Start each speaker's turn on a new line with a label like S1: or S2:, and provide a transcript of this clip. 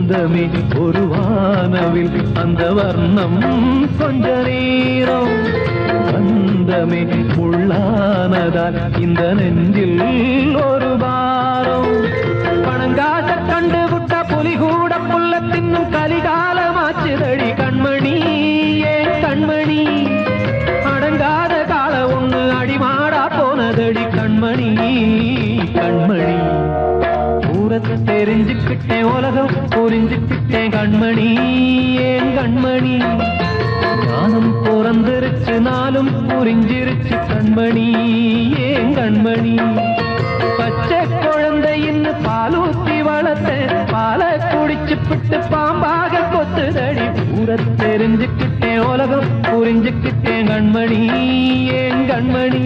S1: சொந்தமே ஒரு வானவில் அந்த வர்ணம் கொஞ்ச நேரம் பந்தமே முள்ளானதால் இந்த நெஞ்சில் ஒரு பாரம் பணங்காட்ட கண்டு விட்ட புலி கூட புல்ல தின்னும் கலிகாலமாச்சுதடி கண்மணி ஏன் கண்மணி அடங்காத கால ஒண்ணு அடிமாடா போனதடி கண்மணி கண்மணி தூரத்தை தெரிஞ்சுக்கிட்டேன் உலகம் புரிஞ்சுக்கிட்டேன் கண்மணி ஏன் கண்மணி ஞானம் பிறந்திருச்சு நாளும் புரிஞ்சிருச்சு கண்மணி ஏன் கண்மணி பச்சை குழந்தையின் பாலூத்தி வளர்த்த பாலை குடிச்சு பிட்டு பாம்பாக கொத்துதடி தூரத்தை தெரிஞ்சுக்கிட்டேன் உலகம் புரிஞ்சுக்கிட்டேன் கண்மணி ஏன் கண்மணி